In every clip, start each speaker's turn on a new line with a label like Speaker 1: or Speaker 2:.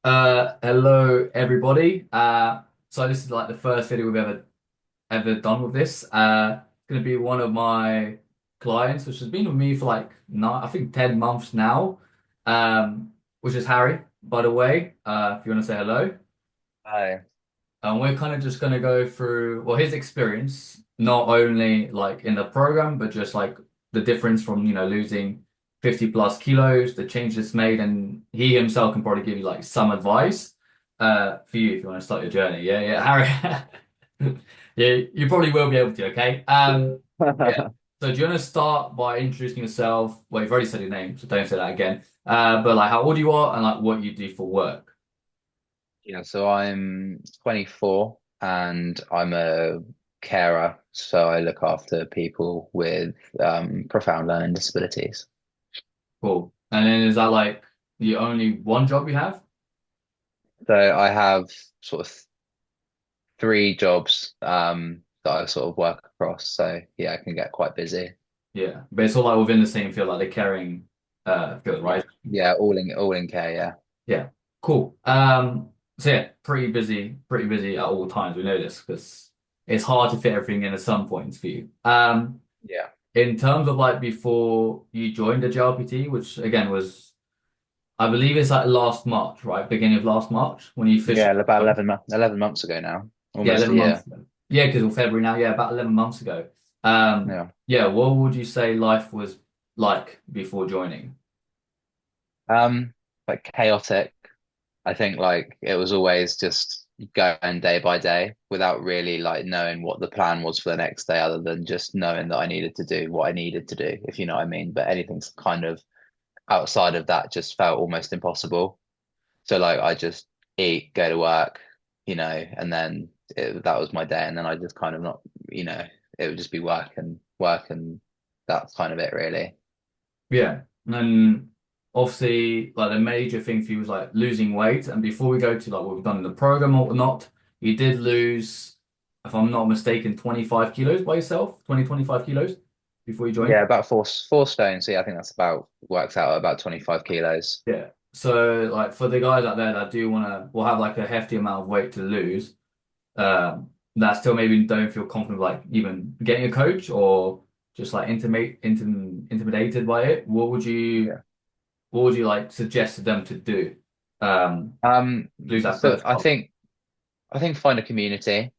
Speaker 1: Hello everybody. So this is like the first video we've ever done with this. It's gonna be one of my clients, which has been with me for like I think 10 months now. Which is Harry, by the way. If you want to say hello.
Speaker 2: Hi.
Speaker 1: And we're kind of just gonna go through his experience, not only like in the program, but just like the difference from losing 50 plus kilos, the changes it's made, and he himself can probably give you like some advice for you if you want to start your journey. Yeah, yeah, Harry. Yeah, you probably will be able to, okay? Yeah. So do you want to start by introducing yourself? Well, you've already said your name, so don't say that again. But like how old you are and like what you do for work.
Speaker 2: Yeah, so I'm 24 and I'm a carer. So I look after people with profound learning disabilities.
Speaker 1: Cool. And then is that like the only one job you have?
Speaker 2: So I have sort of three jobs that I sort of work across. So yeah, I can get quite busy.
Speaker 1: Yeah. But it's all like within the same field, like the caring field,
Speaker 2: Yeah.
Speaker 1: right?
Speaker 2: Yeah, all in care, yeah.
Speaker 1: Yeah. Cool. So yeah, pretty busy at all times. We know this because it's hard to fit everything in at some points for you.
Speaker 2: Yeah.
Speaker 1: In terms of like before you joined the JLPT, which again was I believe it's like last March, right? Beginning of last March when you
Speaker 2: Yeah,
Speaker 1: officially
Speaker 2: about
Speaker 1: joined.
Speaker 2: 11 months ago now.
Speaker 1: Yeah,
Speaker 2: Almost a
Speaker 1: 11 months
Speaker 2: year.
Speaker 1: ago. Yeah, because we're February now. Yeah, about 11 months ago.
Speaker 2: Yeah.
Speaker 1: Yeah, what would you say life was like before joining?
Speaker 2: Um, like chaotic. I think like it was always just going day by day without really like knowing what the plan was for the next day, other than just knowing that I needed to do what I needed to do, if you know what I mean. But anything's kind of outside of that just felt almost impossible. So like I just eat, go to work, and then that was my day, and then I just kind of not, it would just be work, and that's kind of it really.
Speaker 1: Yeah. And obviously, like the major thing for you was like losing weight. And before we go to like what we've done in the program or not, you did lose, if I'm not mistaken, 25 kilos by yourself, 25 kilos before you
Speaker 2: Yeah,
Speaker 1: joined.
Speaker 2: about four stones. So yeah, I think that's about works out at about 25 kilos.
Speaker 1: Yeah. So like for the guys out there that do will have like a hefty amount of weight to lose, that still maybe don't feel confident like even getting a coach or just like intimidated by it,
Speaker 2: Yeah.
Speaker 1: what would you like suggest to them to do? Lose that
Speaker 2: So
Speaker 1: first
Speaker 2: I
Speaker 1: part.
Speaker 2: think I think find a community.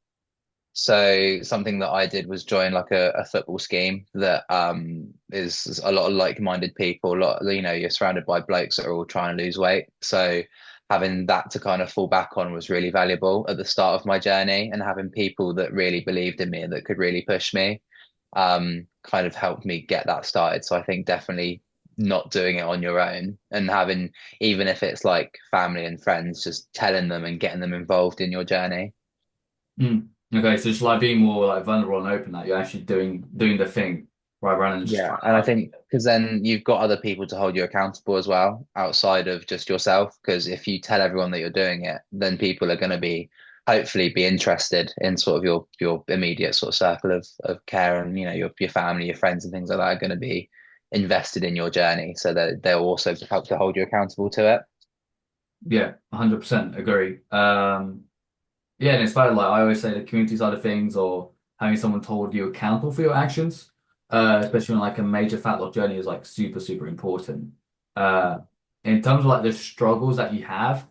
Speaker 2: So something that I did was join like a football scheme that is a lot of like-minded people. A lot, you're surrounded by blokes that are all trying to lose weight. So having that to kind of fall back on was really valuable at the start of my journey, and having people that really believed in me and that could really push me kind of helped me get that started. So I think definitely not doing it on your own and having, even if it's like family and friends, just telling them and getting them involved in your journey.
Speaker 1: Mm. Okay, so just like being more like vulnerable and open that you're actually doing the thing rather than just
Speaker 2: Yeah,
Speaker 1: trying to
Speaker 2: and I
Speaker 1: hide.
Speaker 2: think because then you've got other people to hold you accountable as well, outside of just yourself. Because if you tell everyone that you're doing it, then people are going to be hopefully be interested in sort of your immediate sort of circle of care, and your family, your friends, and things like that are going to be invested in your journey, so that they'll also help to hold you accountable to it.
Speaker 1: Yeah, 100% agree. Yeah, and it's about like I always say the community side of things or having someone hold you accountable for your actions, especially on like a major fat loss journey is like super important. Uh, in terms of like the struggles that you have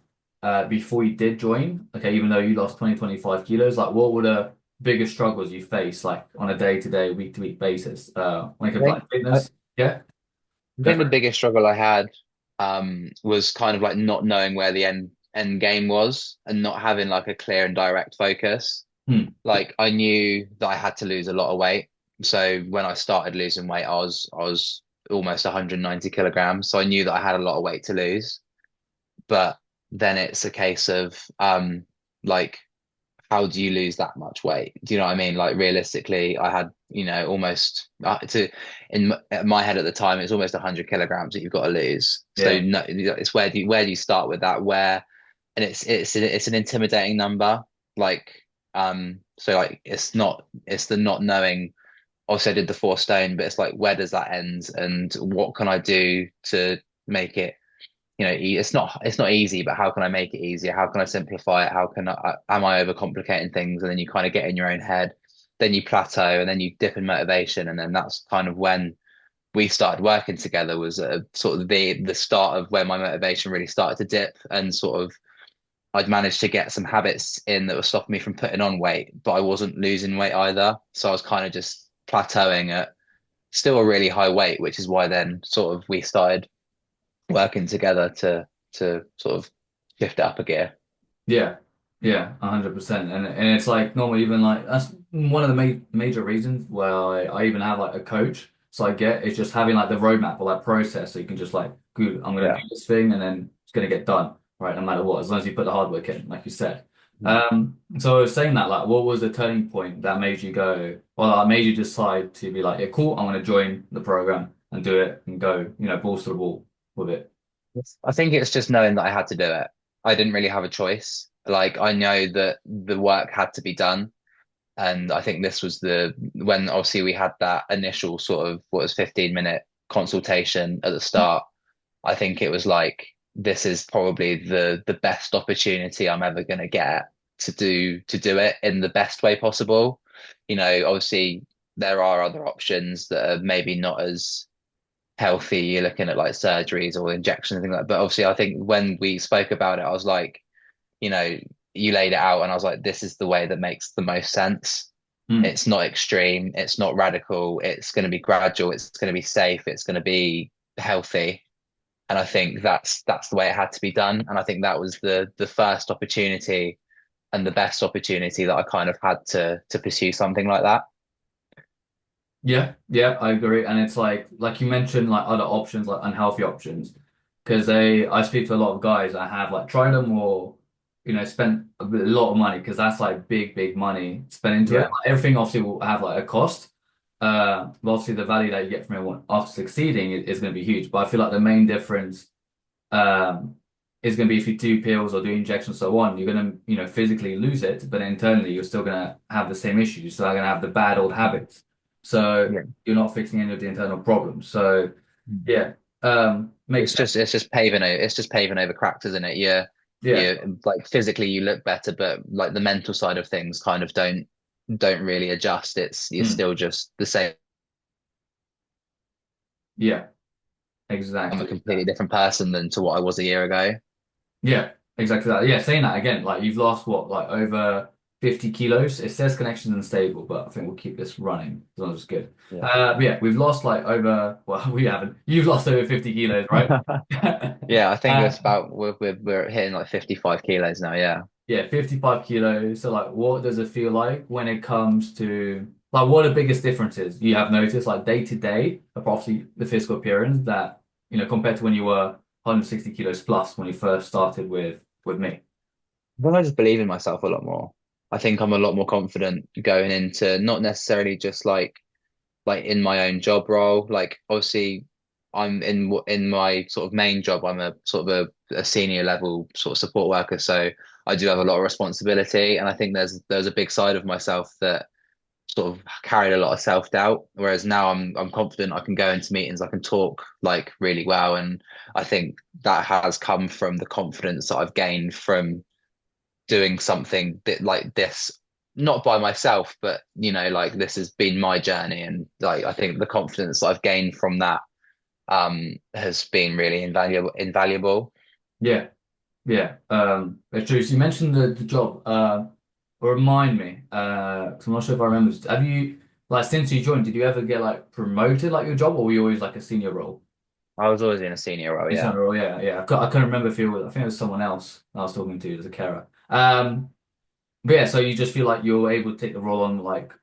Speaker 1: before you did join, okay, even though you lost 25 kilos, like what were the biggest struggles you face like on a day-to-day, week-to-week basis? When it
Speaker 2: I
Speaker 1: comes to
Speaker 2: think
Speaker 1: like
Speaker 2: I,
Speaker 1: fitness? Yeah,
Speaker 2: I
Speaker 1: go
Speaker 2: think the
Speaker 1: for it.
Speaker 2: biggest struggle I had was kind of like not knowing where the end game was and not having like a clear and direct focus.
Speaker 1: Hmm.
Speaker 2: Like I knew that I had to lose a lot of weight. So when I started losing weight, I was almost 190 kilograms. So I knew that I had a lot of weight to lose. But then it's a case of like how do you lose that much weight? Do you know what I mean? Like realistically, I had, almost to in my head at the time, it's almost 100 kilograms that you've got to lose. So
Speaker 1: Yeah.
Speaker 2: no, it's where do you start with that? And it's an intimidating number. Like so like it's the not knowing. Obviously, I did the 4 stone, but it's like where does that end, and what can I do to make it it's not easy, but how can I make it easier? How can I simplify it? How can am I overcomplicating things? And then you kind of get in your own head, then you plateau, and then you dip in motivation, and then that's kind of when we started working together was sort of the start of where my motivation really started to dip, and sort of I'd managed to get some habits in that were stopping me from putting on weight, but I wasn't losing weight either. So I was kind of just plateauing at still a really high weight, which is why then sort of we started working together to sort of shift it up a gear.
Speaker 1: Yeah, yeah, 100%. And it's like normally even like that's one of the major reasons why I even have like a coach. So I get it's just having like the roadmap or that process. So you can just like, good, I'm gonna do
Speaker 2: Yeah.
Speaker 1: this thing and then it's gonna get done, right? No matter what, as long as you put the hard work in, like you said. So I was saying that, like, what was the turning point that made you go, or that made you decide to be like, yeah, cool, I'm gonna join the program and do it and go, balls to the wall with it.
Speaker 2: I think it's just knowing that I had to do it. I didn't really have a choice. Like I know that the work had to be done. And I think this was the when obviously we had that initial sort of what was 15-minute consultation at the start. I think it was like this is probably the best opportunity I'm ever going to get to do it in the best way possible. Obviously there are other options that are maybe not as healthy. You're looking at like surgeries or injections and things like that. But obviously I think when we spoke about it, I was like, you know, you laid it out and I was like, this is the way that makes the most sense.
Speaker 1: Hmm.
Speaker 2: It's not extreme, it's not radical, it's going to be gradual, it's going to be safe, it's going to be healthy. And I think that's the way it had to be done. And I think that was the first opportunity and the best opportunity that I kind of had to pursue something like that.
Speaker 1: Yeah, yeah, I agree. And it's like you mentioned, like other options, like unhealthy options, because I speak to a lot of guys that have like tried them or, spent a lot of money because that's like big, big money spent into it.
Speaker 2: Yeah.
Speaker 1: Like, everything obviously will have like a cost. But obviously the value that you get from it after succeeding is going to be huge. But I feel like the main difference, um, is going to be if you do pills or do injections, so on, you're going to, physically lose it, but internally you're still going to have the same issues. So you're going to have the bad old habits. So
Speaker 2: Yeah.
Speaker 1: you're not fixing any of the internal problems. So yeah, makes sense.
Speaker 2: It's just paving over cracks, isn't it?
Speaker 1: Yeah,
Speaker 2: You like physically you look better, but like the mental side of things kind of don't really adjust. You're
Speaker 1: mm,
Speaker 2: still just the same.
Speaker 1: yeah,
Speaker 2: I'm a
Speaker 1: exactly.
Speaker 2: completely different person than to what I was a year ago.
Speaker 1: Yeah, exactly that. Yeah, saying that again, like you've lost what, like over 50 kilos. It says connections unstable, but I think we'll keep this running as long as it's good.
Speaker 2: Yeah.
Speaker 1: But yeah, we've lost like over, well, we haven't. You've lost over 50 kilos, right?
Speaker 2: Yeah, I think
Speaker 1: Uh,
Speaker 2: it's about we're hitting like 55 kilos now. Yeah.
Speaker 1: yeah, 55 kilos. So like what does it feel like when it comes to like what are the biggest differences you have noticed like day to day, apart from the physical appearance that, compared to when you were 160 kilos plus when you first started with me?
Speaker 2: Then I just believe in myself a lot more. I think I'm a lot more confident going into not necessarily just like in my own job role. Like obviously I'm in my sort of main job, I'm a sort of a senior level sort of support worker. So I do have a lot of responsibility. And I think there's a big side of myself that sort of carried a lot of self-doubt. Whereas now I'm confident I can go into meetings, I can talk like really well. And I think that has come from the confidence that I've gained from doing something that like this not by myself but like this has been my journey and like I think the confidence that I've gained from that has been really invaluable.
Speaker 1: Yeah. Yeah, it's true. So you mentioned the job. Remind me, 'cause I'm not sure if I remember. Have you like since you joined, did you ever get like promoted like your job, or were you always like a senior role?
Speaker 2: I was always in a senior role,
Speaker 1: A
Speaker 2: yeah.
Speaker 1: senior role, yeah, yeah. I couldn't remember if it was. I think it was someone else I was talking to as a carer. But yeah, so you just feel like you're able to take the role on like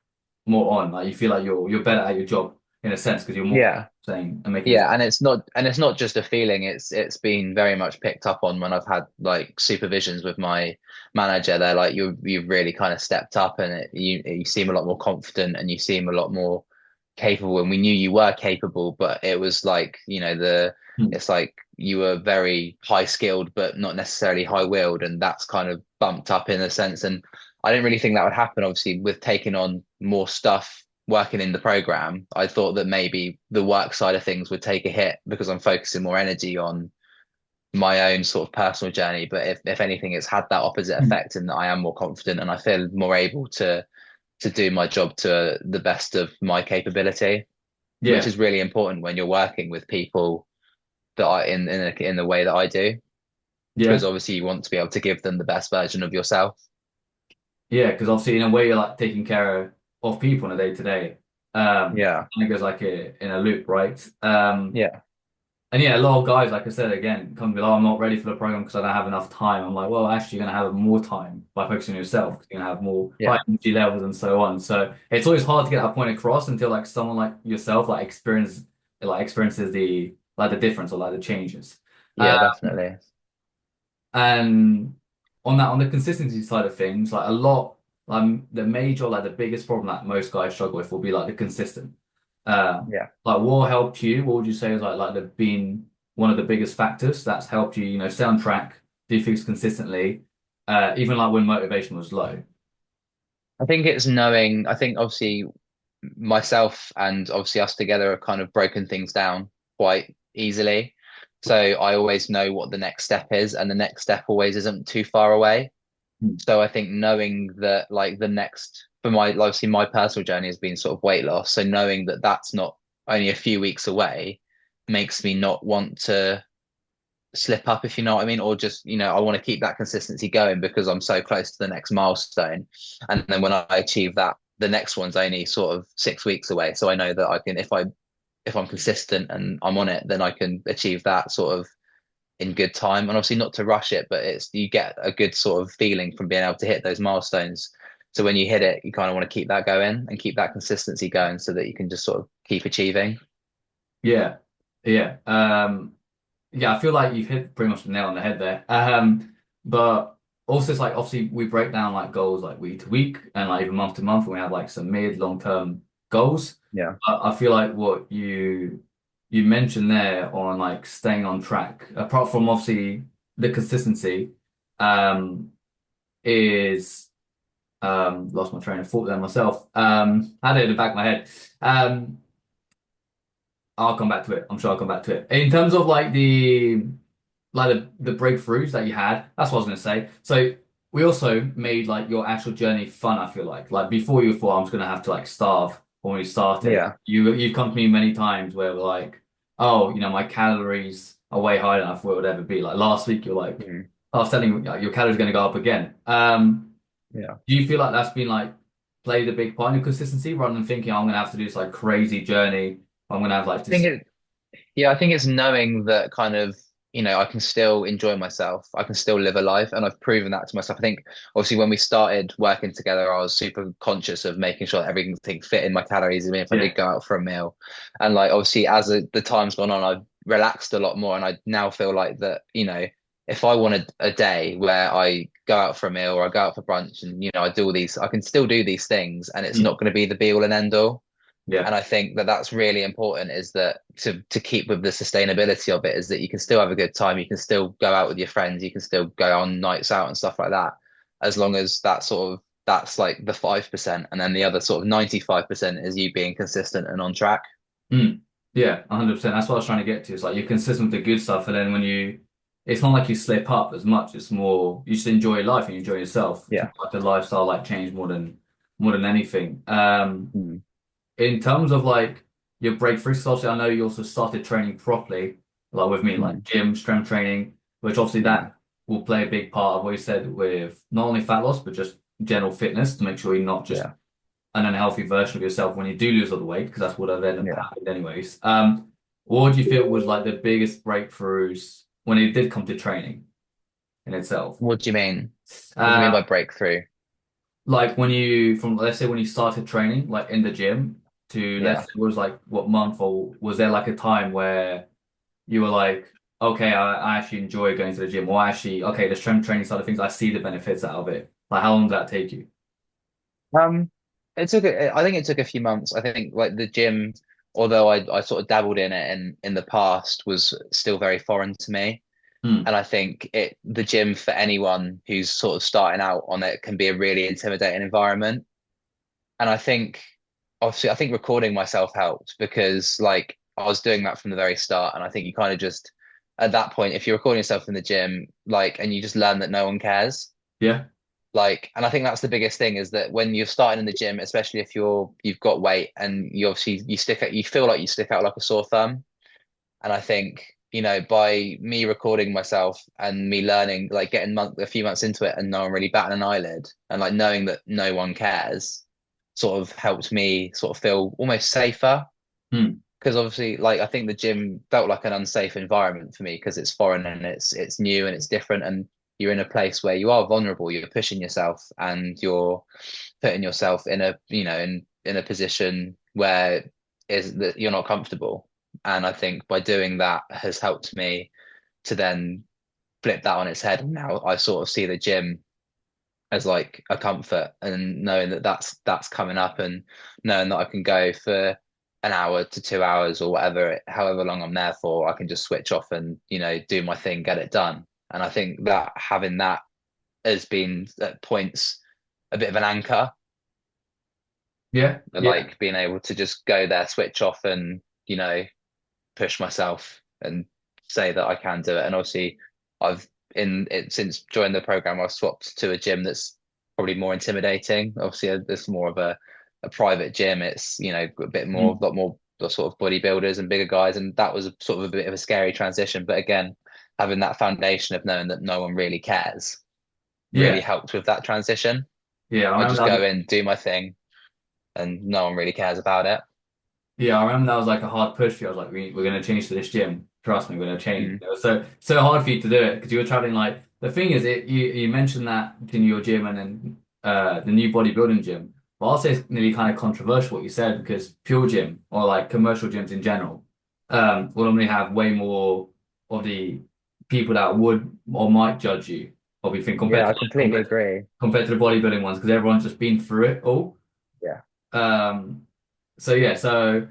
Speaker 1: more on, like you feel like you're better at your job in a sense because you're more
Speaker 2: Yeah.
Speaker 1: saying and making.
Speaker 2: Yeah, and it's not just a feeling. It's been very much picked up on when I've had like supervisions with my manager. They're like you've really kind of stepped up, and you seem a lot more confident, and you seem a lot more capable. And we knew you were capable, but it was like
Speaker 1: Hmm.
Speaker 2: it's like you were very high skilled, but not necessarily high willed, and that's kind of bumped up in a sense. And I didn't really think that would happen. Obviously, with taking on more stuff working in the program, I thought that maybe the work side of things would take a hit because I'm focusing more energy on my own sort of personal journey, but if anything, it's had that opposite effect in that I am more confident and I feel more able to do my job to the best of my capability, which
Speaker 1: Yeah,
Speaker 2: is really important when you're working with people that are in the way that I do, because
Speaker 1: yeah,
Speaker 2: obviously you want to be able to give them the best version of yourself.
Speaker 1: yeah. Because obviously, in a way, you're like taking care of people on a day to day.
Speaker 2: Yeah,
Speaker 1: And it goes like in a loop, right?
Speaker 2: yeah,
Speaker 1: And yeah, a lot of guys, like I said again, come and be like, "Oh, I'm not ready for the program because I don't have enough time." I'm like, well, actually, you're gonna have more time by focusing on yourself. 'Cause you're gonna have more high
Speaker 2: yeah,
Speaker 1: energy levels and so on. So it's always hard to get that point across until like someone like yourself experiences the difference or like the changes.
Speaker 2: yeah, definitely.
Speaker 1: And on the consistency side of things, like a lot, the major, like the biggest problem that most guys struggle with will be like the consistent.
Speaker 2: Yeah.
Speaker 1: Like what helped you? What would you say is like the been one of the biggest factors that's helped you, stay on track, do things consistently, even like when motivation was low.
Speaker 2: I think it's knowing, I think obviously myself and obviously us together have kind of broken things down quite easily. So I always know what the next step is, and the next step always isn't too far away.
Speaker 1: Mm.
Speaker 2: So I think knowing that like the next for my obviously my personal journey has been sort of weight loss. So knowing that that's not only a few weeks away makes me not want to slip up, if you know what I mean, or just, I want to keep that consistency going because I'm so close to the next milestone. And then when I achieve that, the next one's only sort of 6 weeks away. So I know that I can, if I'm consistent and I'm on it, then I can achieve that sort of in good time. And obviously not to rush it, but it's you get a good sort of feeling from being able to hit those milestones. So when you hit it, you kind of want to keep that going and keep that consistency going so that you can just sort of keep achieving.
Speaker 1: Yeah, yeah. Yeah, I feel like you've hit pretty much the nail on the head there. But also it's like obviously we break down like goals like week to week and like even month to month, and we have like some mid long term goals.
Speaker 2: Yeah.
Speaker 1: But I feel like what you mentioned there on like staying on track, apart from obviously the consistency, um, is lost my train of thought there myself. Had it in the back of my head. I'll come back to it. I'm sure I'll come back to it. In terms of like the breakthroughs that you had, that's what I was gonna say. So we also made like your actual journey fun, I feel like. Like before you thought I was gonna have to like starve when we started.
Speaker 2: Yeah.
Speaker 1: You've come to me many times where we're like, oh, my calories are way higher than I thought it would ever be. Like last week you're like,
Speaker 2: Mm.
Speaker 1: I was telling you like, your calories are gonna go up again.
Speaker 2: Yeah.
Speaker 1: Do you feel like that's been like played a big part in your consistency rather than thinking I'm gonna have to do this like crazy journey? I'm gonna have like
Speaker 2: I think
Speaker 1: this.
Speaker 2: it Yeah, I think it's knowing that kind of, I can still enjoy myself. I can still live a life. And I've proven that to myself. I think obviously when we started working together, I was super conscious of making sure that everything fit in my calories. I mean, if I
Speaker 1: Yeah.
Speaker 2: did go out for a meal. And like obviously as the time's gone on, I've relaxed a lot more. And I now feel like that, if I wanted a day where I go out for a meal or I go out for brunch and, I do all these, I can still do these things and it's
Speaker 1: Mm.
Speaker 2: not going to be the be all and end all.
Speaker 1: Yeah.
Speaker 2: And I think that that's really important is that to keep with the sustainability of it is that you can still have a good time. You can still go out with your friends. You can still go on nights out and stuff like that. As long as that's like the 5%. And then the other sort of 95% is you being consistent and on track.
Speaker 1: Mm. Yeah, 100%. That's what I was trying to get to. It's like you're consistent with the good stuff, and then it's not like you slip up as much. It's more you just enjoy your life and you enjoy yourself. It's
Speaker 2: Yeah.
Speaker 1: more like a lifestyle like change more than anything.
Speaker 2: Mm.
Speaker 1: In terms of like your breakthroughs, 'cause obviously I know you also started training properly, like with me, like
Speaker 2: Mm.
Speaker 1: gym, strength training, which obviously
Speaker 2: Mm.
Speaker 1: that will play a big part of what you said with not only fat loss, but just general fitness to make sure you're not just
Speaker 2: Yeah.
Speaker 1: an unhealthy version of yourself when you do lose all the weight, because that's what then
Speaker 2: Yeah.
Speaker 1: happened anyways. What do you feel was like the biggest breakthroughs when it did come to training in itself?
Speaker 2: What do you mean? What do you mean
Speaker 1: Uh,
Speaker 2: by breakthrough?
Speaker 1: like from let's say when you started training, like in the gym, to let's
Speaker 2: Yeah.
Speaker 1: say it was like what month, or was there like a time where you were like, okay, I actually enjoy going to the gym, or actually, okay, the strength training side of things, I see the benefits out of it. Like, how long did that take you?
Speaker 2: Um, I think it took a few months. I think like the gym, although I sort of dabbled in it in the past, was still very foreign to me.
Speaker 1: Hmm.
Speaker 2: And I think the gym for anyone who's sort of starting out on it can be a really intimidating environment. And I think obviously I think recording myself helped because like I was doing that from the very start. And I think you kind of just at that point, if you're recording yourself in the gym, like, and you just learn that no one cares,
Speaker 1: Yeah.
Speaker 2: like, and I think that's the biggest thing is that when you're starting in the gym, especially if you've got weight and you obviously you stick out, you feel like you stick out like a sore thumb. And I think, by me recording myself and me learning, like getting a few months into it and no one really batting an eyelid and like knowing that no one cares sort of helped me sort of feel almost safer.
Speaker 1: Hmm.
Speaker 2: Because obviously, like I think the gym felt like an unsafe environment for me because it's foreign and it's new and it's different and you're in a place where you are vulnerable, you're pushing yourself and you're putting yourself in a, in a position where is that you're not comfortable. And I think by doing that has helped me to then flip that on its head. And now I sort of see the gym as like a comfort and knowing that that's coming up and knowing that I can go for an hour to 2 hours or whatever, however long I'm there for, I can just switch off and, do my thing, get it done. And I think that having that has been at points a bit of an anchor
Speaker 1: Yeah.
Speaker 2: and
Speaker 1: Yeah.
Speaker 2: like being able to just go there, switch off and, push myself and say that I can do it. And obviously, I've in it since joining the program, I've swapped to a gym that's probably more intimidating. Obviously, there's more of a private gym. It's a bit more,
Speaker 1: Hmm.
Speaker 2: a lot more the sort of bodybuilders and bigger guys, and that was sort of a bit of a scary transition. But again, having that foundation of knowing that no one really cares really
Speaker 1: Yeah.
Speaker 2: helped with that transition.
Speaker 1: Yeah. I
Speaker 2: I
Speaker 1: remember
Speaker 2: just
Speaker 1: that.
Speaker 2: go in, do my thing, and no one really cares about it.
Speaker 1: Yeah, I remember that was like a hard push for you. I was like, we're gonna change to this gym. Trust me, we're gonna change.
Speaker 2: Mm.
Speaker 1: It was so hard for you to do it because you were traveling like the thing is you mentioned that in your gym and then the new bodybuilding gym. But I'll say it's nearly kind of controversial what you said because pure gym or like commercial gyms in general will normally have way more of the people that would or might judge you or we think
Speaker 2: Yeah, I completely agree.
Speaker 1: compared to the bodybuilding ones because everyone's just been through it all.
Speaker 2: Yeah.
Speaker 1: Um, so yeah, so.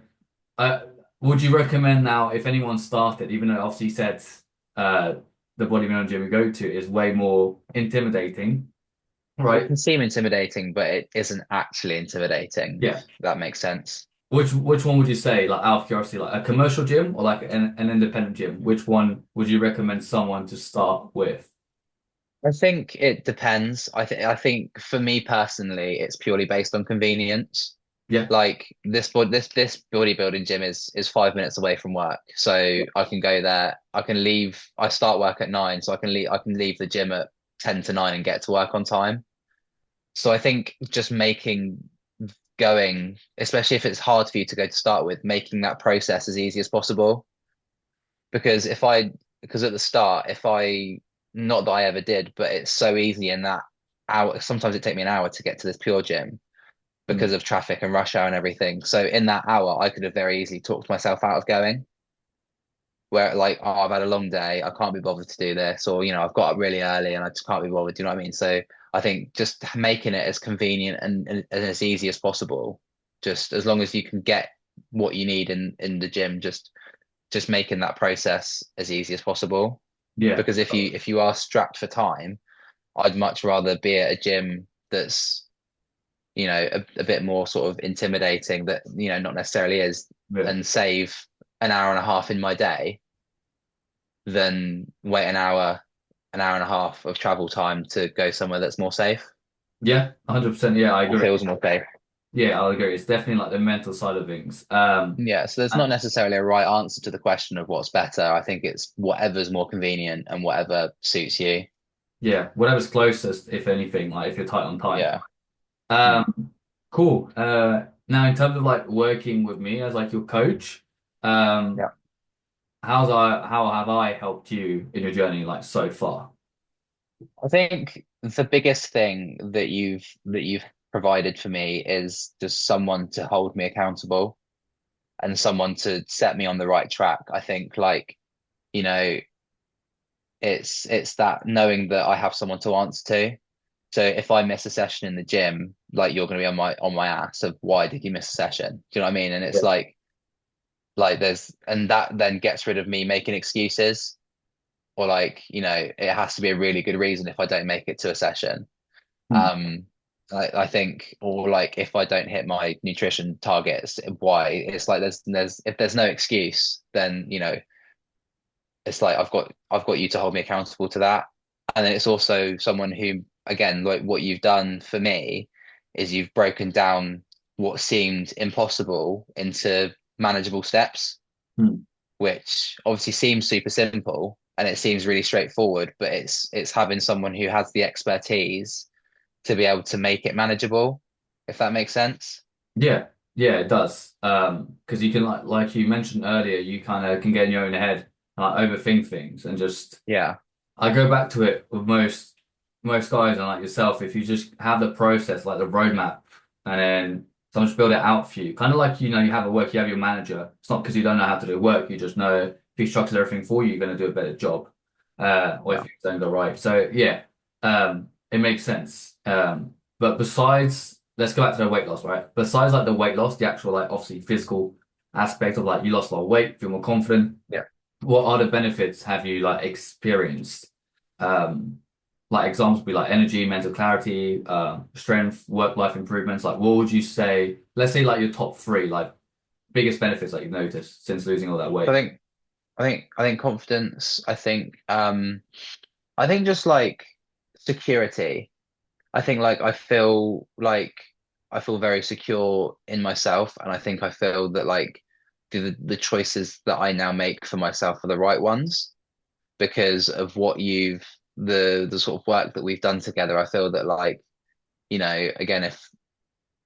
Speaker 1: Uh, would you recommend now if anyone started, even though obviously you said uh, the bodybuilding gym we go to is way more intimidating,
Speaker 2: It
Speaker 1: right?
Speaker 2: can seem intimidating, but it isn't actually intimidating, if
Speaker 1: Yeah.
Speaker 2: that makes sense.
Speaker 1: Which one would you say, like out of curiosity, like a commercial gym or like an independent gym? Which one would you recommend someone to start with?
Speaker 2: I think it depends. I think for me personally, it's purely based on convenience.
Speaker 1: Yeah.
Speaker 2: Like this bodybuilding gym is 5 minutes away from work, so I can go there. I can leave. I start work at 9, so I can leave the gym at 10 to 9 and get to work on time. So I think just making going, especially if it's hard for you to go to start with, making that process as easy as possible. Because because at the start, if I, not that I ever did, but it's so easy in that hour. Sometimes it take me an hour to get to this pure gym because
Speaker 1: Mm.
Speaker 2: of traffic and rush hour and everything. So in that hour, I could have very easily talked myself out of going. Where like, oh, I've had a long day, I can't be bothered to do this, or I've got up really early and I just can't be bothered. Do you know what I mean? So I think just making it as convenient and as easy as possible, just as long as you can get what you need in the gym, just making that process as easy as possible.
Speaker 1: Yeah.
Speaker 2: Because if you are strapped for time, I'd much rather be at a gym that's a bit more sort of intimidating that not necessarily is,
Speaker 1: Yeah.
Speaker 2: and save an hour and a half in my day than wait an hour and a half of travel time to go somewhere that's more safe
Speaker 1: Yeah, 100%. Yeah, I
Speaker 2: or
Speaker 1: agree.
Speaker 2: feels more safe.
Speaker 1: Yeah, I agree. It's definitely like the mental side of things.
Speaker 2: Yeah, so there's not
Speaker 1: And
Speaker 2: necessarily a right answer to the question of what's better. I think it's whatever's more convenient and whatever suits you.
Speaker 1: yeah, whatever's closest, if anything, like if you're tight on time.
Speaker 2: Yeah. Mm.
Speaker 1: Um, cool. Now in terms of like working with me as like your coach, um,
Speaker 2: Yeah.
Speaker 1: how have I helped you in your journey like so far?
Speaker 2: I think the biggest thing that you've provided for me is just someone to hold me accountable and someone to set me on the right track. I think like, you know, it's that knowing that I have someone to answer to. So if I miss a session in the gym, like you're going to be on my ass of why did you miss a session? Do you know what I mean? And
Speaker 1: Yeah.
Speaker 2: it's like there's and that then gets rid of me making excuses or like it has to be a really good reason if I don't make it to a session.
Speaker 1: Hmm.
Speaker 2: Um, I think, or like if I don't hit my nutrition targets, why? It's like there's if there's no excuse, then it's like I've got you to hold me accountable to that. And then it's also someone who, again, like what you've done for me is you've broken down what seemed impossible into manageable steps,
Speaker 1: Hmm.
Speaker 2: which obviously seems super simple and it seems really straightforward, but it's having someone who has the expertise to be able to make it manageable, if that makes sense.
Speaker 1: Yeah, yeah, it does. Because you can like you mentioned earlier, you kind of can get in your own head and like overthink things and just
Speaker 2: Yeah.
Speaker 1: I go back to it with most guys and like yourself, if you just have the process, like the roadmap, and then someone just build it out for you. Kind of like you have a work, you have your manager. It's not because you don't know how to do work, you just know if he structures everything for you, you're gonna do a better job. Or if
Speaker 2: Yeah.
Speaker 1: things don't go right. So yeah, it makes sense. But besides, let's go back to the weight loss, right? Besides like the weight loss, the actual like obviously physical aspect of like you lost a lot of weight, feel more confident.
Speaker 2: Yeah.
Speaker 1: What other benefits have you like experienced? Um, like examples would be like energy, mental clarity, strength, work-life improvements. Like what would you say, let's say like your top three, like biggest benefits that you've noticed since losing all that
Speaker 2: So
Speaker 1: weight?
Speaker 2: I think confidence, I think just like security. I think like I feel very secure in myself, and I think I feel that like the choices that I now make for myself are the right ones because of what you've the sort of work that we've done together. I feel that like, again, if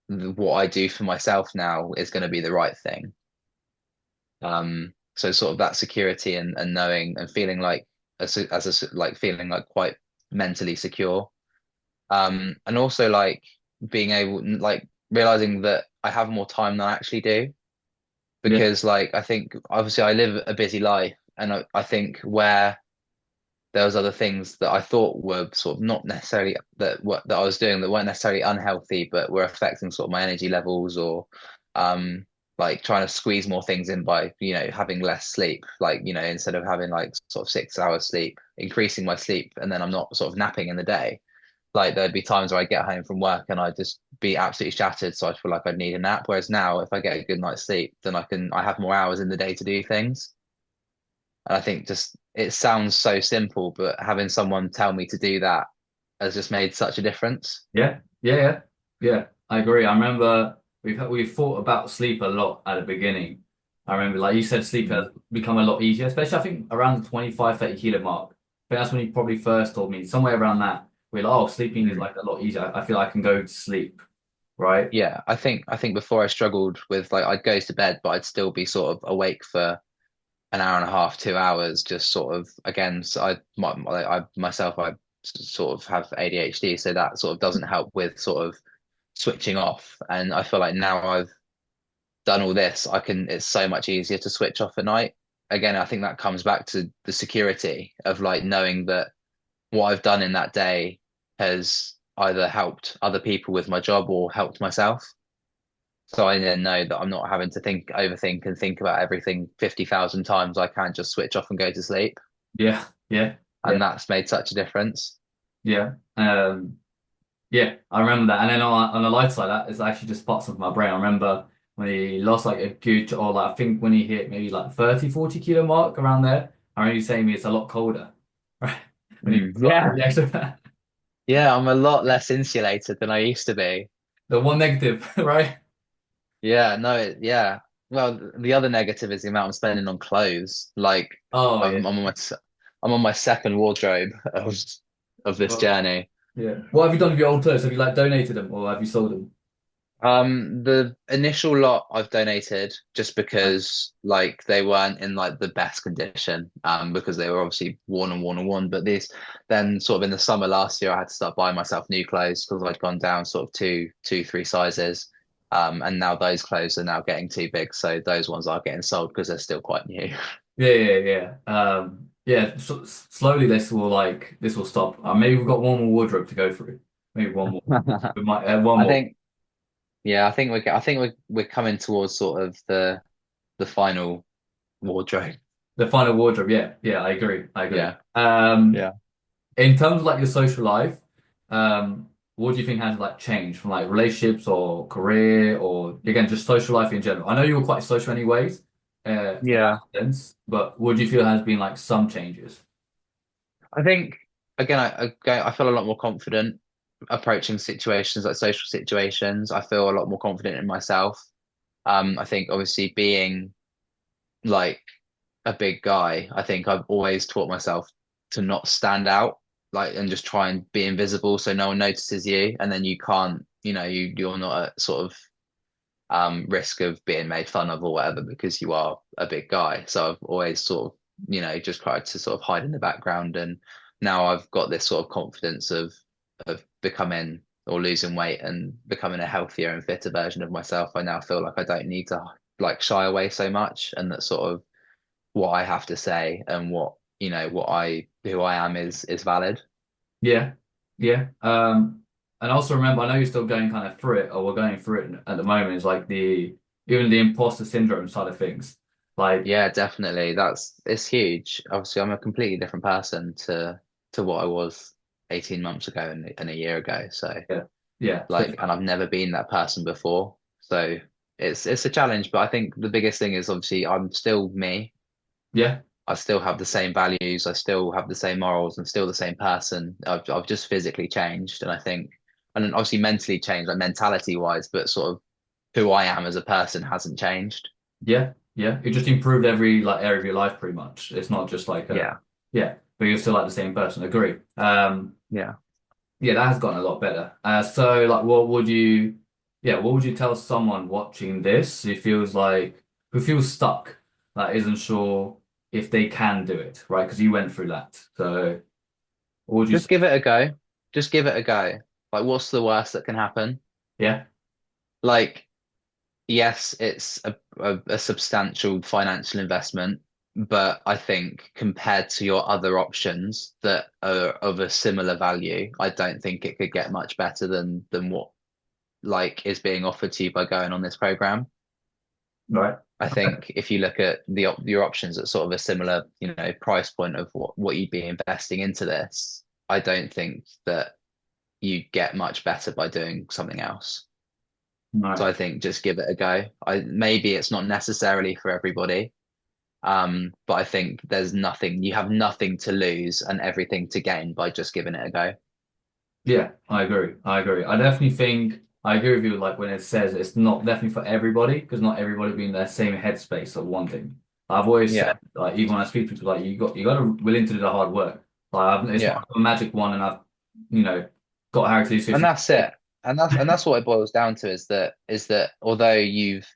Speaker 2: what I do for myself now is going to be the right thing. So sort of that security and knowing and feeling like like feeling like quite mentally secure. And also like being able like realizing that I have more time than I actually do
Speaker 1: Yeah,
Speaker 2: because like I think obviously I live a busy life and I think where there was other things that I thought were sort of not necessarily that I was doing that weren't necessarily unhealthy, but were affecting sort of my energy levels or um like trying to squeeze more things in by, having less sleep. Like, instead of having like sort of 6 hours sleep, increasing my sleep and then I'm not sort of napping in the day. Like there'd be times where I get home from work and I'd just be absolutely shattered, so I feel like I'd need a nap. Whereas now if I get a good night's sleep, then I have more hours in the day to do things. And I think just it sounds so simple, but having someone tell me to do that has just made such a difference.
Speaker 1: yeah, yeah, yeah, yeah. I agree. I remember we've thought about sleep a lot at the beginning. I remember, like you said, sleep has
Speaker 2: Mm.
Speaker 1: become a lot easier, especially I think around the 25, 30 kilo mark. I think that's when you probably first told me, somewhere around that. We're like, oh, sleeping is
Speaker 2: Mm.
Speaker 1: like a lot easier. I feel I can go to sleep, right?
Speaker 2: Yeah, I think before I struggled with like I'd go to bed, but I'd still be sort of awake for an hour and a half, 2 hours, just sort of again. So I myself I sort of have ADHD, so that sort of doesn't help with sort of switching off. And I feel like now I've done all this, it's so much easier to switch off at night. Again, I think that comes back to the security of like knowing that what I've done in that day has either helped other people with my job or helped myself. So I then know that I'm not having to overthink and think about everything 50,000 times. I can just switch off and go to sleep.
Speaker 1: Yeah, yeah, yeah,
Speaker 2: And that's made such a difference.
Speaker 1: yeah. Yeah, I remember that. And then on the light side, that is actually just parts of my brain. I remember when he lost like a good, or like I think when he hit maybe like 30, 40 kilo mark around there, I remember you saying to me it's a lot colder, right? When he
Speaker 2: Mm,
Speaker 1: was like,
Speaker 2: yeah.
Speaker 1: the extra,
Speaker 2: Yeah, I'm a lot less insulated than I used to be.
Speaker 1: the one negative, right?
Speaker 2: Yeah, no, yeah. Well, the other negative is the amount I'm spending on clothes. Like
Speaker 1: Oh yeah.
Speaker 2: I'm I'm on I'm on my second wardrobe of this
Speaker 1: Well,
Speaker 2: journey.
Speaker 1: yeah. What have you done with your old clothes? Have you like donated them or have you sold them?
Speaker 2: The initial lot I've donated just
Speaker 1: Right.
Speaker 2: because like they weren't in like the best condition, because they were obviously worn and worn and worn. But these then sort of in the summer last year, I had to start buying myself new clothes because I'd gone down sort of three sizes. And now those clothes are now getting too big, so those ones are getting sold because they're still quite new.
Speaker 1: Yeah, yeah, yeah. Yeah. Slowly, this will stop. Maybe we've got one more wardrobe to go through. Maybe one more. We might one
Speaker 2: I
Speaker 1: more.
Speaker 2: think, yeah, I think we're coming towards sort of the final wardrobe.
Speaker 1: The final wardrobe, yeah, yeah, I agree. I agree.
Speaker 2: Yeah, yeah.
Speaker 1: In terms of like your social life, what do you think has like changed from like relationships or career or again just social life in general? I know you were quite social anyways, in
Speaker 2: Yeah.
Speaker 1: that sense. But what do you feel has been like some changes?
Speaker 2: I think again, I feel a lot more confident approaching situations like social situations. I feel a lot more confident in myself. I think obviously being like a big guy, I think I've always taught myself to not stand out, like and just try and be invisible so no one notices you, and then you can't, you're not at sort of risk of being made fun of or whatever because you are a big guy. So I've always sort of, just tried to sort of hide in the background, and now I've got this sort of confidence of becoming or losing weight and becoming a healthier and fitter version of myself. I now feel like I don't need to like shy away so much, and that sort of what I have to say and what what I who I am is valid.
Speaker 1: Yeah, yeah. And also remember, I know you're still going kind of through it, or we're going through it at the moment. Is like the even the imposter syndrome side of things. Like,
Speaker 2: Yeah, definitely. It's huge. Obviously, I'm a completely different person to what I was 18 months ago and a year ago. So
Speaker 1: yeah, yeah, for
Speaker 2: like, and I've never been that person before. So it's a challenge, but I think the biggest thing is obviously I'm still me.
Speaker 1: yeah,
Speaker 2: I still have the same values. I still have the same morals. I'm still the same person. I've just physically changed, and I think, and then obviously mentally changed, like mentality wise, but sort of who I am as a person hasn't changed.
Speaker 1: yeah, yeah. It just improved every like area of your life pretty much. It's not just like
Speaker 2: Yeah,
Speaker 1: yeah, but you're still like the same person. Agree.
Speaker 2: yeah.
Speaker 1: Yeah, that has gotten a lot better. So like, what would you, yeah, what would you tell someone watching this who feels stuck, that isn't sure if they can do it, right? Because you went through that. So what would you
Speaker 2: Just
Speaker 1: say?
Speaker 2: give it a go. Just give it a go. Like, what's the worst that can happen?
Speaker 1: Yeah,
Speaker 2: Like, yes, it's a substantial financial investment, but I think compared to your other options that are of a similar value, I don't think it could get much better than what like is being offered to you by going on this program.
Speaker 1: right.
Speaker 2: I
Speaker 1: Okay.
Speaker 2: think if you look at your options at sort of a similar, price point of what you'd be investing into this, I don't think that you get much better by doing something else. So
Speaker 1: Right.
Speaker 2: I think just give it a go. Maybe it's not necessarily for everybody, but I think you have nothing to lose and everything to gain by just giving it a go.
Speaker 1: Yeah, I agree. I agree. I definitely think I agree with you. Like when it says it's not definitely for everybody, because not everybody be in their same headspace of wanting. I've always said,
Speaker 2: Yeah,
Speaker 1: like even when I speak to people, like you got to willing to do the hard work. It's
Speaker 2: yeah.
Speaker 1: not a magic one, and I've you know got Harry to do
Speaker 2: And
Speaker 1: 50.
Speaker 2: that's it. And that's what it boils down to is that although you've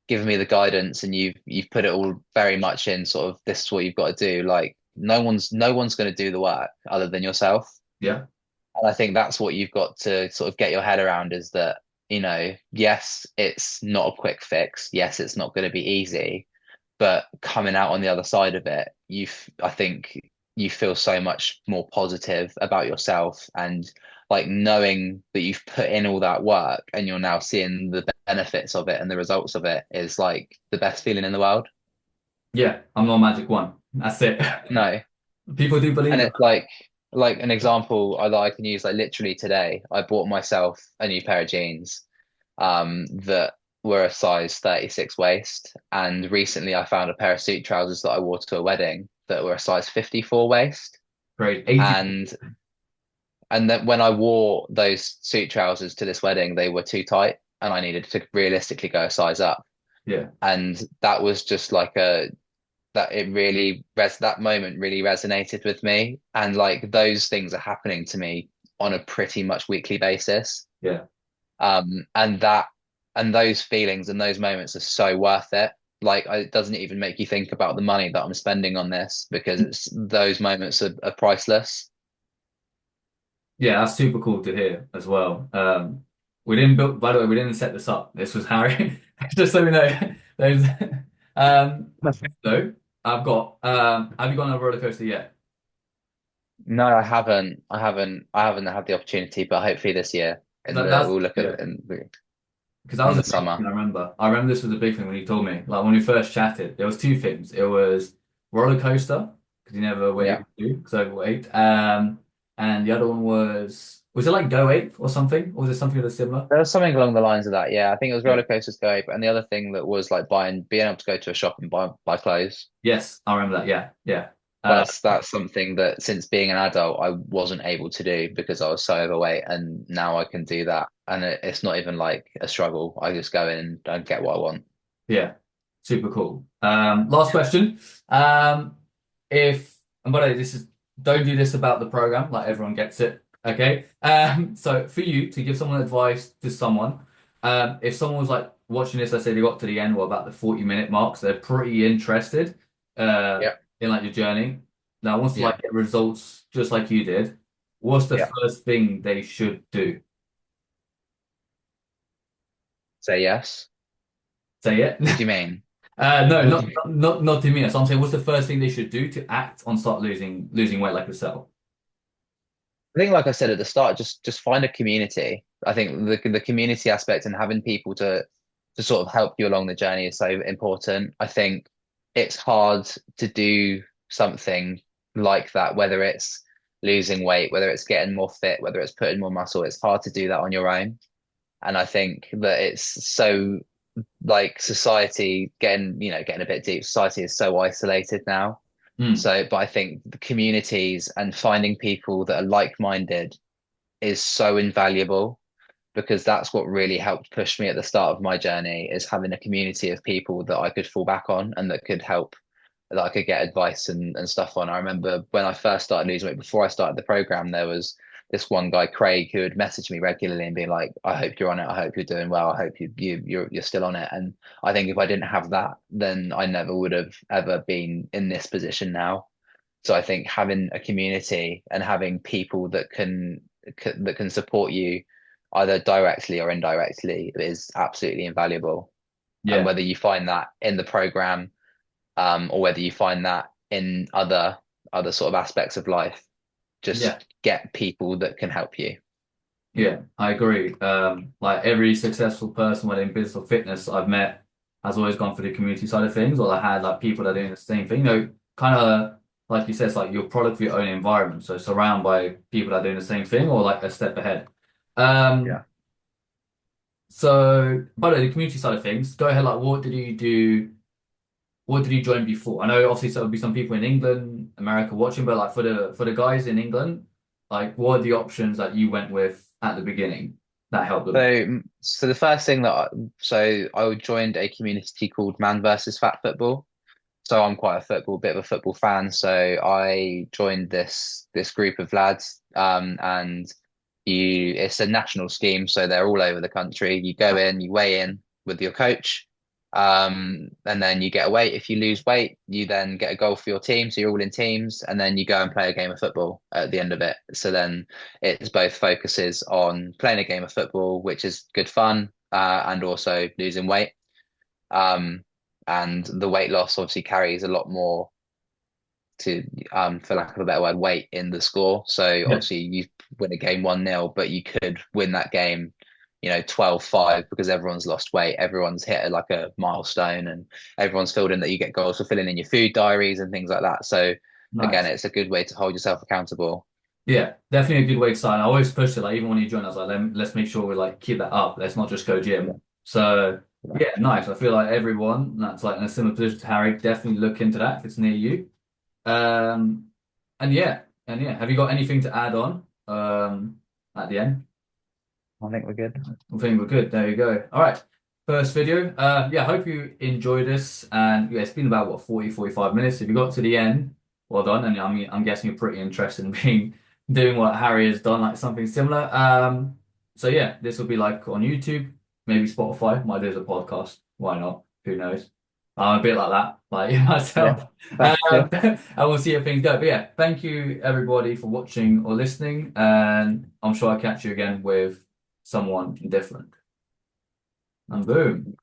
Speaker 2: given me the guidance and you've put it all very much in sort of this is what you've got to do, like no one's going to do the work other than yourself.
Speaker 1: Yeah,
Speaker 2: And I think that's what you've got to sort of get your head around is that, yes, it's not a quick fix. Yes, it's not going to be easy, but coming out on the other side of it, I think you feel so much more positive about yourself and like knowing that you've put in all that work and you're now seeing the benefits of it and the results of it is like the best feeling in the world.
Speaker 1: yeah. I'm not a magic one. That's it.
Speaker 2: No.
Speaker 1: People do
Speaker 2: And
Speaker 1: believe that.
Speaker 2: it's like an example that I can use like literally today. I bought myself a new pair of jeans that were a size 36 waist. And recently I found a pair of suit trousers that I wore to a wedding that were a size 54 waist.
Speaker 1: Great. 80.
Speaker 2: And and then when I wore those suit trousers to this wedding, they were too tight and I needed to realistically go a size up.
Speaker 1: Yeah,
Speaker 2: And that was just like a that it really that moment really resonated with me. And like those things are happening to me on a pretty much weekly basis.
Speaker 1: yeah.
Speaker 2: And those feelings and those moments are so worth it. Like it doesn't even make you think about the money that I'm spending on this because it's those moments are priceless.
Speaker 1: Yeah, that's super cool to hear as well. We didn't build, by the way, we didn't set this up. This was Harry. Just so we know. There's, so have you gone on a roller coaster yet?
Speaker 2: No, I haven't. I haven't had the opportunity, but hopefully this year
Speaker 1: That's
Speaker 2: we'll look at
Speaker 1: yeah.
Speaker 2: it
Speaker 1: Because that
Speaker 2: in
Speaker 1: was
Speaker 2: the
Speaker 1: a big
Speaker 2: summer.
Speaker 1: thing I remember. I remember this was a big thing when you told me. Like when we first chatted, there was two things. It was roller coaster, because you never were able
Speaker 2: Yeah.
Speaker 1: to, because overweight. and the other one was it like Go Ape or something? Or was it something that's similar?
Speaker 2: There was something along the lines of that. Yeah, I think it was
Speaker 1: Yeah.
Speaker 2: roller coasters go, and the other thing that was like being able to go to a shop and buy clothes.
Speaker 1: Yes, I remember that. Yeah, yeah.
Speaker 2: That's something that since being an adult I wasn't able to do because I was so overweight, and now I can do that, and it's not even like a struggle. I just go in and get what I want.
Speaker 1: Yeah, super cool. Last question. If and by the way, this is don't do this about the program, like everyone gets it. Okay. So for you to give someone advice to someone, if someone was like watching this, let's say they got to the end or about the 40-minute mark, so they're pretty interested
Speaker 2: Yeah,
Speaker 1: in like your journey. Now wants to
Speaker 2: yeah,
Speaker 1: like get results just like you did, what's the
Speaker 2: yeah.
Speaker 1: first thing they should do?
Speaker 2: Say yes.
Speaker 1: Say it.
Speaker 2: What do you mean?
Speaker 1: No,
Speaker 2: What do you
Speaker 1: not to me. So I'm saying, what's the first thing they should do to act on start losing weight like yourself?
Speaker 2: I think, like I said at the start, just find a community. I think the community aspect and having people to sort of help you along the journey is so important. I think it's hard to do something like that, whether it's losing weight, whether it's getting more fit, whether it's putting more muscle. It's hard to do that on your own. And I think that it's so like society getting a bit deep. Society is so isolated now.
Speaker 1: Hmm.
Speaker 2: So, but I think the communities and finding people that are like-minded is so invaluable because that's what really helped push me at the start of my journey is having a community of people that I could fall back on and that could help, that I could get advice and stuff on. I remember when I first started losing weight, before I started the program, there was this one guy, Craig, who would message me regularly and be like, I hope you're on it. I hope you're doing well. I hope you're still on it. And I think if I didn't have that, then I never would have ever been in this position now. So I think having a community and having people that can support you either directly or indirectly is absolutely invaluable. And
Speaker 1: Yeah,
Speaker 2: whether you find that in the program, or whether you find that in other sort of aspects of life,
Speaker 1: yeah,
Speaker 2: just get people that can help you.
Speaker 1: yeah. I agree. Like every successful person, whether in business or fitness I've met, has always gone for the community side of things, or I had like people that are doing the same thing. Kind of like you said, it's like your product for your own environment. So surround by people that are doing the same thing, or like a step ahead. Um,
Speaker 2: Yeah.
Speaker 1: so by the way, the community side of things, go ahead. Like, what did you do? What did you join before? I know obviously there will be some people in England, America watching, but like for the guys in England, like what are the options that you went with at the beginning that helped them?
Speaker 2: So the first thing so I joined a community called Man versus Fat Football. So I'm quite a bit of a football fan. So I joined this group of lads, and it's a national scheme, so they're all over the country. You go in, you weigh in with your coach, and then you get a weight. If you lose weight, you then get a goal for your team. So you're all in teams, and then you go and play a game of football at the end of it. So then it's both focuses on playing a game of football, which is good fun, and also losing weight. Um, and the weight loss obviously carries a lot more to, for lack of a better word, weight in the score. So
Speaker 1: Yeah,
Speaker 2: obviously you win a game 1-0, but you could win that game, 12-5 because everyone's lost weight, everyone's hit like a milestone, and everyone's filled in that you get goals for filling in your food diaries and things like that. So again,
Speaker 1: nice.
Speaker 2: it's a good way to hold yourself accountable.
Speaker 1: Yeah, definitely a good way to start. I always push it, like even when you join, I was like, let's make sure we like keep that up. Let's not just go
Speaker 2: Yeah,
Speaker 1: gym. So
Speaker 2: yeah.
Speaker 1: yeah, nice. I feel like everyone that's like in a similar position to Harry, definitely look into that if it's near you. Um, and yeah, have you got anything to add on at the end?
Speaker 2: I think we're good.
Speaker 1: I think we're good. There you go. All right. First video. Yeah, hope you enjoyed this. And yeah, it's been about what 40, 45 minutes. If you got to the end, well done. And I'm guessing you're pretty interested in being doing what Harry has done, like something similar. So yeah, this will be like on YouTube, maybe Spotify, might do as a podcast. Why not? Who knows? I'm a bit like that, like
Speaker 2: Yeah.
Speaker 1: myself.
Speaker 2: Yeah.
Speaker 1: And we'll see how things go. But yeah, thank you everybody for watching or listening. And I'm sure I'll catch you again with someone different. And boom.